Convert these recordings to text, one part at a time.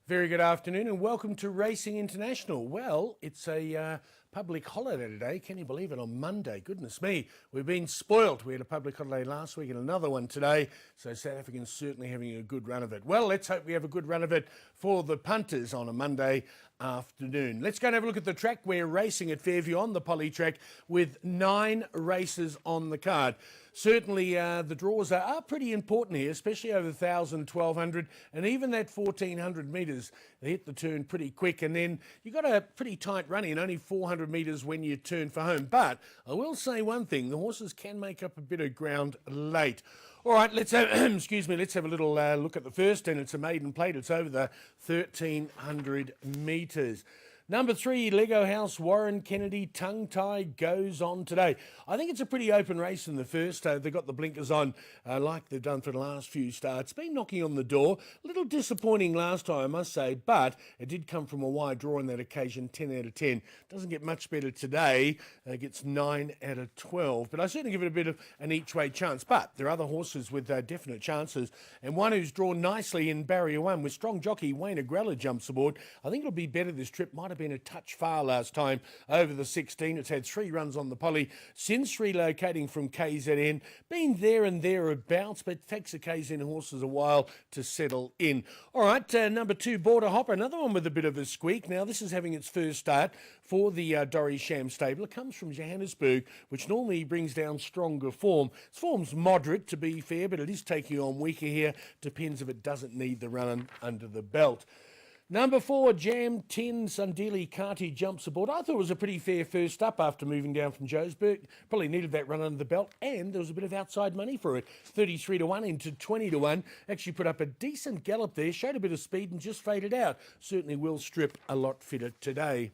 Very good afternoon and welcome to Racing International. Well, it's a public holiday today. Can you believe it? On Monday. Goodness me, we've been spoilt. We had a public holiday last week and another one today. So South Africans certainly having a good run of it. Well, let's hope we have a good run of it for the punters on a Monday afternoon. Let's go and have a look at the track. We're racing at Fairview on the Poly track with 9 races on the card. Certainly the draws are pretty important here, especially over 1,000, 1,200 and even that 1,400 metres. They hit the turn pretty quick and then you got a pretty tight run in, only 400 metres when you turn for home. But I will say one thing, the horses can make up a bit of ground late. All right, let's have, let's have a little look at the first, and it's a maiden plate. It's over the 1,300 metres. Number 3, Lego House, Warren Kennedy, Tongue Tie goes on today. I think it's a pretty open race in the first. They've got the blinkers on like they've done for the last few starts. Been knocking on the door. A little disappointing last time, I must say, but it did come from a wide draw on that occasion, 10 out of 10. Doesn't get much better today. Gets 9 out of 12. But I certainly give it a bit of an each-way chance. But there are other horses with definite chances. And one who's drawn nicely in Barrier 1 with strong jockey Wayne Agrella jumps aboard. I think it'll be better this trip. Might have been a touch far last time over the 16. It's had 3 runs on the Poly since relocating from KZN. Been there and thereabouts, but it takes the KZN horses a while to settle in. All right, number 2, Border Hopper, another one with a bit of a squeak. Now, this is having its first start for the Dorrie Sham stable. It comes from Johannesburg, which normally brings down stronger form. Its form's moderate, to be fair, but it is taking on weaker here. Depends if it doesn't need the run under the belt. Number 4, Jam 10, Sandili Kati jumps aboard. I thought it was a pretty fair first up after moving down from Johannesburg. Probably needed that run under the belt, and there was a bit of outside money for it. 33 to 1 into 20 to 1. Actually put up a decent gallop there, showed a bit of speed and just faded out. Certainly will strip a lot fitter today.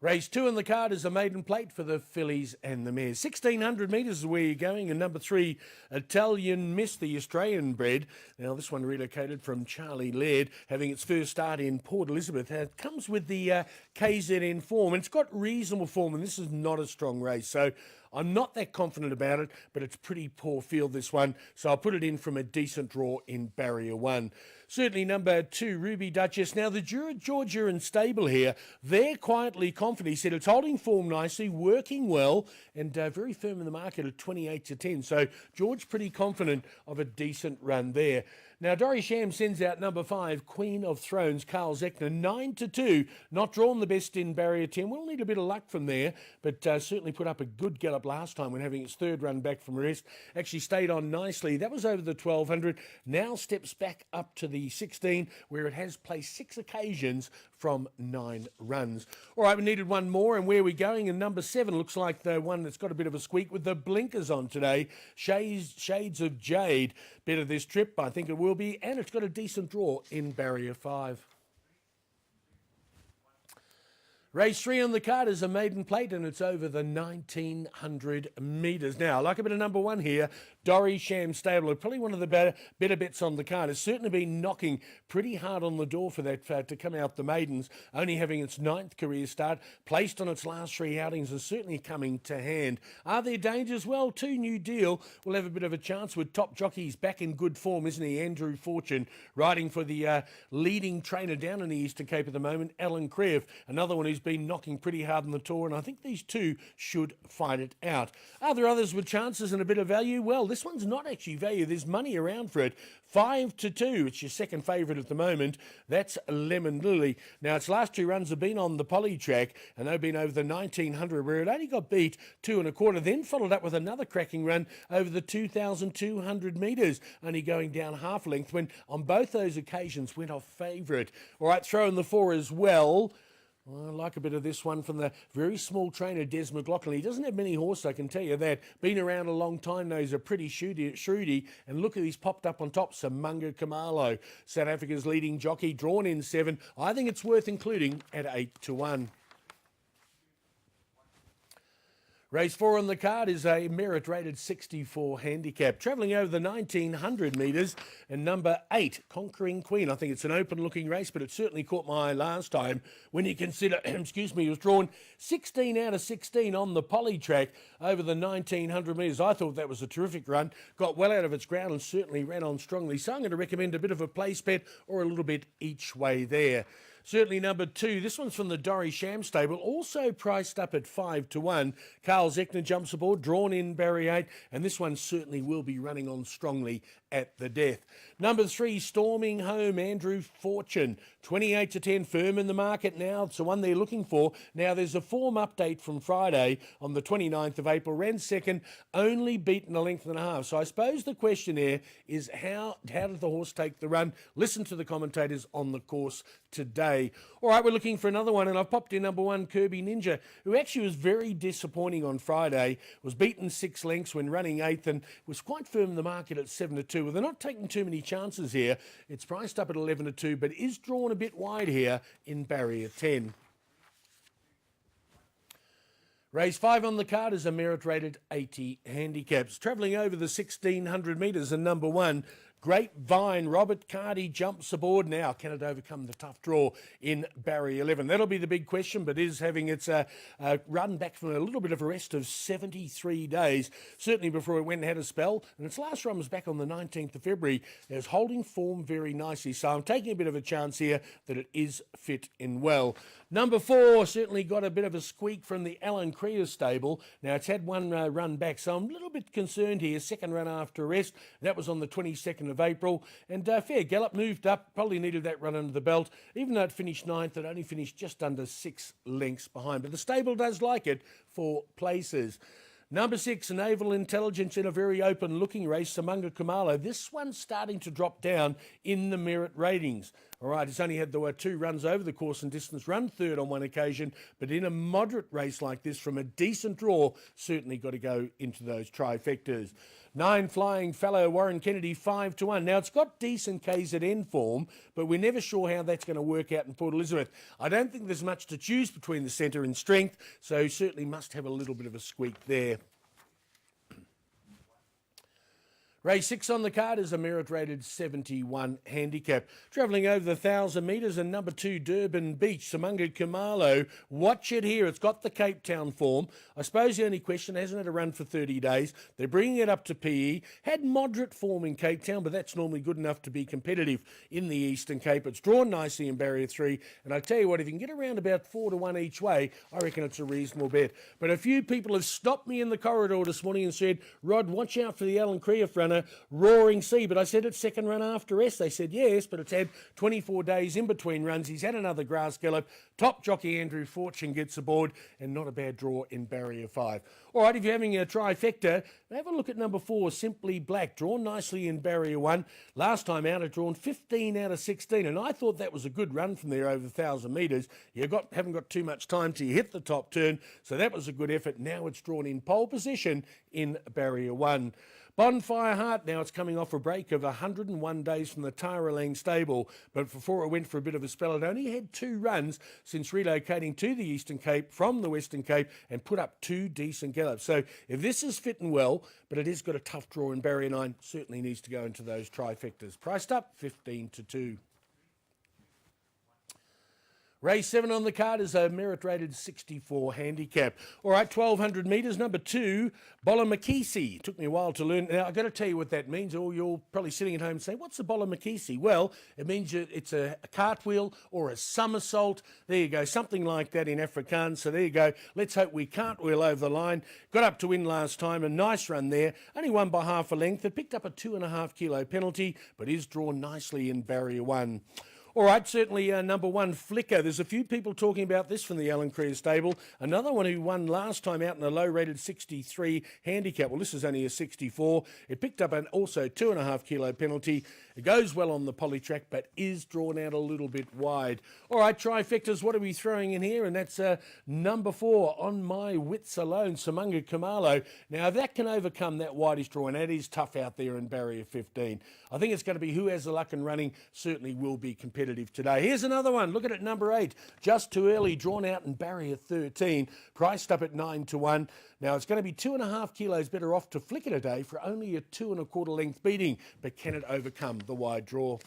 Race 2 in the card is a maiden plate for the fillies and the mares. 1,600 metres is where you're going. And number 3, Italian Miss, the Australian bred. Now, this one relocated from Charlie Laird, having its first start in Port Elizabeth. It comes with the KZN form, and it's got reasonable form, and this is not a strong race. So I'm not that confident about it, but it's pretty poor field, this one. So I'll put it in from a decent draw in Barrier 1. Certainly number 2, Ruby Duchess. Now, the Georgia and stable here, they're quietly confident. He said it's holding form nicely, working well, and very firm in the market at 28 to 10. So George pretty confident of a decent run there. Now, Dorrie Sham sends out number 5, Queen of Thrones, Carl Zechner, 9 to 2. Not drawn the best in Barrier 10. We'll need a bit of luck from there, but certainly put up a good gallop last time when having its third run back from rest. Actually stayed on nicely. That was over the 1,200. Now steps back up to the 16, where it has placed 6 occasions from 9 runs. All right, we needed one more, and where are we going? And number 7 looks like the one that's got a bit of a squeak with the blinkers on today. Shades of Jade. Better this trip, I think it will be, and it's got a decent draw in Barrier 5. Race 3 on the card is a maiden plate, and it's over the 1,900 metres. Now, I like a bit of number 1 here, Dorrie Sham stable. Probably one of the better bets on the card. It's certainly been knocking pretty hard on the door for that to come out the maidens, only having its 9th career start. Placed on its last 3 outings is certainly coming to hand. Are there dangers? Well, 2 New Deal will have a bit of a chance with top jockeys back in good form, isn't he? Andrew Fortune riding for the leading trainer down in the Eastern Cape at the moment, Alan Krev. Another one who's been knocking pretty hard on the tour, and I think these 2 should fight it out. Are there others with chances and a bit of value? Well, this one's not actually value. There's money around for it. 5 to 2. It's your second favourite at the moment. That's Lemon Lily. Now, its last 2 runs have been on the Poly track, and they've been over the 1,900, where it only got beat 2 1/4, then followed up with another cracking run over the 2,200 metres, only going down half length, when on both those occasions went off favourite. All right, throw in the 4 as well. I like a bit of this one from the very small trainer, Des McLaughlin. He doesn't have many horses, I can tell you that. Been around a long time, knows a pretty shrewdy. And look at he's popped up on top, Samunga Kamalo, South Africa's leading jockey, drawn in 7. I think it's worth including at 8 to 1. Race 4 on the card is a merit rated 64 handicap, travelling over the 1900 metres, and number 8, Conquering Queen. I think it's an open looking race, but it certainly caught my eye last time when you consider, excuse me, it was drawn 16 out of 16 on the poly track over the 1900 metres. I thought that was a terrific run, got well out of its ground and certainly ran on strongly. So I'm going to recommend a bit of a place bet or a little bit each way there. Certainly number 2, this one's from the Dorrie Sham stable, also priced up at 5 to 1. Carl Zechner jumps aboard, drawn in barrier 8, and this one certainly will be running on strongly at the death. Number 3, Storming Home, Andrew Fortune, 28 to 10, firm in the market now. It's the one they're looking for. Now there's a form update from Friday on the 29th of April. Ran second, only beaten a length and a half. So I suppose the question here is how did the horse take the run? Listen to the commentators on the course today. All right, we're looking for another one, and I've popped in number 1, Kirby Ninja, who actually was very disappointing on Friday, was beaten 6 lengths when running 8th and was quite firm in the market at 7 to 2. Well, they're not taking too many chances here. It's priced up at 11 to 2, but is drawn a bit wide here in barrier 10. Race 5 on the card is a merit rated 80 handicaps, travelling over the 1600 metres, and number 1, Grapevine, Robert Carty jumps aboard now. Can it overcome the tough draw in barrier 11? That'll be the big question, but is having its run back from a little bit of a rest of 73 days, certainly before it went and had a spell. And its last run was back on the 19th of February. It's holding form very nicely, so I'm taking a bit of a chance here that it is fit in well. Number 4 certainly got a bit of a squeak from the Alan Creer stable. Now, it's had one run back, so I'm a little bit concerned here. Second run after rest. That was on the 22nd of April. And Fair Gallop moved up, probably needed that run under the belt. Even though it finished 9th, it only finished just under 6 lengths behind. But the stable does like it for places. Number 6, Naval Intelligence in a very open-looking race, Samunga Kumalo. This one's starting to drop down in the merit ratings. All right, it's only had the 2 runs over the course and distance, run 3rd on one occasion, but in a moderate race like this from a decent draw, certainly got to go into those trifectas. 9, Flying Fellow, Warren Kennedy, 5 to 1. Now, it's got decent KZN form, but we're never sure how that's going to work out in Port Elizabeth. I don't think there's much to choose between the centre and strength, so certainly must have a little bit of a squeak there. Race 6 on the card is a merit-rated 71 handicap, travelling over the 1,000 metres, and number 2, Durban Beach, Samunga Kumalo. Watch it here. It's got the Cape Town form. I suppose the only question, hasn't had a run for 30 days. They're bringing it up to PE. Had moderate form in Cape Town, but that's normally good enough to be competitive in the Eastern Cape. It's drawn nicely in barrier 3, and I tell you what, if you can get around about 4 to 1 each way, I reckon it's a reasonable bet. But a few people have stopped me in the corridor this morning and said, Rod, watch out for the Alan Creer runner, Roaring Sea. But I said it's second run after rest. They said yes, but it's had 24 days in between runs. He's had another grass gallop. Top jockey Andrew Fortune gets aboard, and not a bad draw in barrier 5. All right, if you're having a trifecta, have a look at number 4, Simply Black, drawn nicely in barrier 1. Last time out, it drawn 15 out of 16, and I thought that was a good run from there over 1,000 metres. You haven't got too much time till you hit the top turn, so that was a good effort. Now it's drawn in pole position in barrier 1. Bonfire Heart, now it's coming off a break of 101 days from the Taralang stable, but before it went for a bit of a spell, it only had 2 runs since relocating to the Eastern Cape from the Western Cape and put up 2 decent gallops. So if this is fitting well, but it has got a tough draw in barrier 9, certainly needs to go into those trifectas. Priced up 15 to 2. Race 7 on the card is a merit-rated 64 handicap. All right, 1,200 metres, number 2, Bolomakisi. Took me a while to learn. Now, I've got to tell you what that means, or you're probably sitting at home saying, what's a Bolomakisi? Well, it means it's a cartwheel or a somersault. There you go, something like that in Afrikaans. So there you go. Let's hope we cartwheel over the line. Got up to win last time, a nice run there. Only won by half a length. It picked up a 2.5 kilo penalty, but is drawn nicely in barrier 1. All right, certainly number 1, Flicker. There's a few people talking about this from the Alan Creer stable. Another one who won last time out in a low-rated 63 handicap. Well, this is only a 64. It picked up an also 2.5 kilo penalty. It goes well on the poly track, but is drawn out a little bit wide. All right, trifectas, what are we throwing in here? And that's number 4, On My Wits Alone, Samunga Kumalo. Now, if that can overcome that wideish draw, and that is tough out there in barrier 15. I think it's going to be who has the luck and running, certainly will be competitive. competitive today. Here's another one. Look at it, number 8. Just too early, drawn out in barrier 13, priced up at 9 to 1. Now, it's going to be 2.5 kilos better off to flick it today for only a 2 1/4 length beating. But can it overcome the wide draw?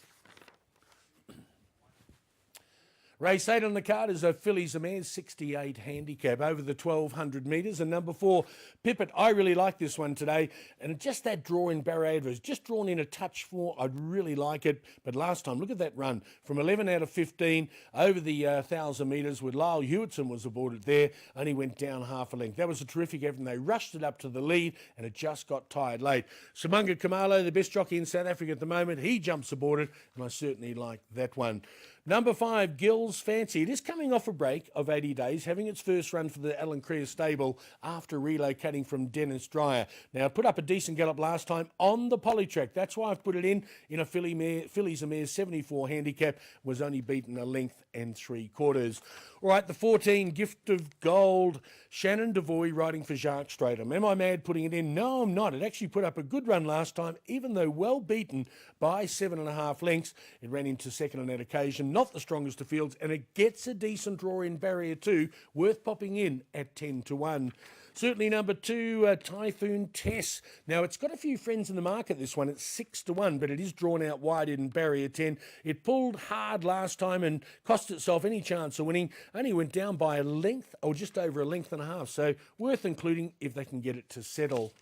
Race 8 on the card is a Fillies Mares 68 handicap over the 1,200 metres. And number 4, Pippet. I really like this one today. And just that draw in barrier was just drawn in a touch for. I'd really like it. But last time, look at that run. From 11 out of 15 over the 1,000 metres with Lyle Hewitson was aboard it there. Only went down half a length. That was a terrific effort. They rushed it up to the lead and it just got tired late. Simunga Khumalo, the best jockey in South Africa at the moment, he jumps aboard it. And I certainly like that one. Number 5, Gill's Fancy. It is coming off a break of 80 days, having its first run for the Alan Creer stable after relocating from Dennis Dreyer. Now, it put up a decent gallop last time on the Polytrack. That's why I've put it in a Fillies Mares 74 handicap. Was only beaten a length and 3/4. All right, the 14, Gift of Gold. Shannon Devoy riding for Jacques Stratum. Am I mad putting it in? No, I'm not. It actually put up a good run last time, even though well beaten by 7.5 lengths. It ran into second on that occasion. Not the strongest of fields, and it gets a decent draw in barrier 2, worth popping in at 10 to 1. Certainly number 2, Typhoon Tess. Now, it's got a few friends in the market, this one. It's 6 to 1, but it is drawn out wide in barrier 10. It pulled hard last time and cost itself any chance of winning. Only went down by a length, or just over a length and a half. So worth including if they can get it to settle.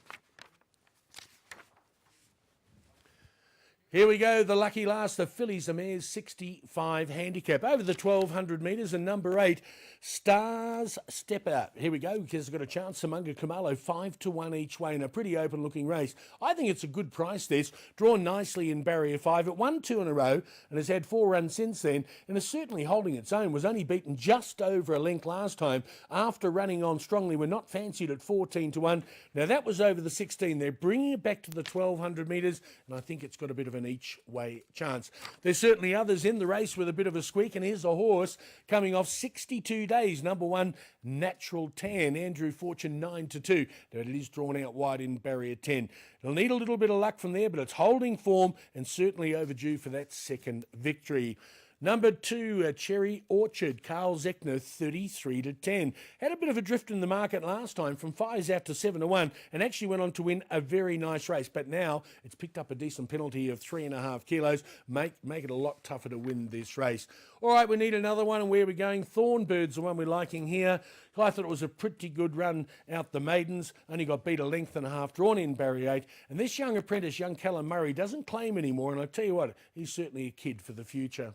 Here we go, the lucky last, the Fillies Mares 65 handicap over the 1,200 metres, and number 8, Stars Step Out. Here we go, because it's got a chance. Simunga Khumalo 5 to 1 each way in a pretty open looking race. I think it's a good price, this. Drawn nicely in barrier 5. It won 2 in a row and has had 4 runs since then, and is certainly holding its own. Was only beaten just over a length last time after running on strongly. We're not fancied at 14 to 1. Now that was over the 16. They're bringing it back to the 1,200 metres, and I think it's got a bit of an each way chance. There's certainly others in the race with a bit of a squeak, and here's a horse coming off 62 days. Number 1, Natural Tan. Andrew Fortune 9 to 2. But it is drawn out wide in barrier 10. It'll need a little bit of luck from there, but it's holding form and certainly overdue for that second victory. Number 2, Cherry Orchard, Carl Zechner, 33 to 10. Had a bit of a drift in the market last time from 5s out to 7 to 1 and actually went on to win a very nice race. But now it's picked up a decent penalty of 3.5 kilos. Make it a lot tougher to win this race. All right, we need another one, and where are we going? Thornbird's the one we're liking here. I thought it was a pretty good run out the maidens. Only got beat a length and a half, drawn in barrier 8. And this young apprentice, young Callum Murray, doesn't claim anymore. And I tell you what, he's certainly a kid for the future.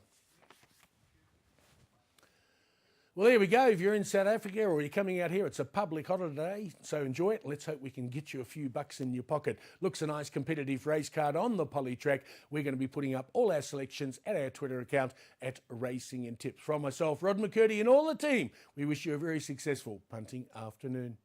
Well, there we go. If you're in South Africa or you're coming out here, it's a public holiday, so enjoy it. Let's hope we can get you a few bucks in your pocket. Looks a nice competitive race card on the Polytrack. We're going to be putting up all our selections at our Twitter account at Racing and Tips. From myself, Rod McCurdy, and all the team, we wish you a very successful punting afternoon.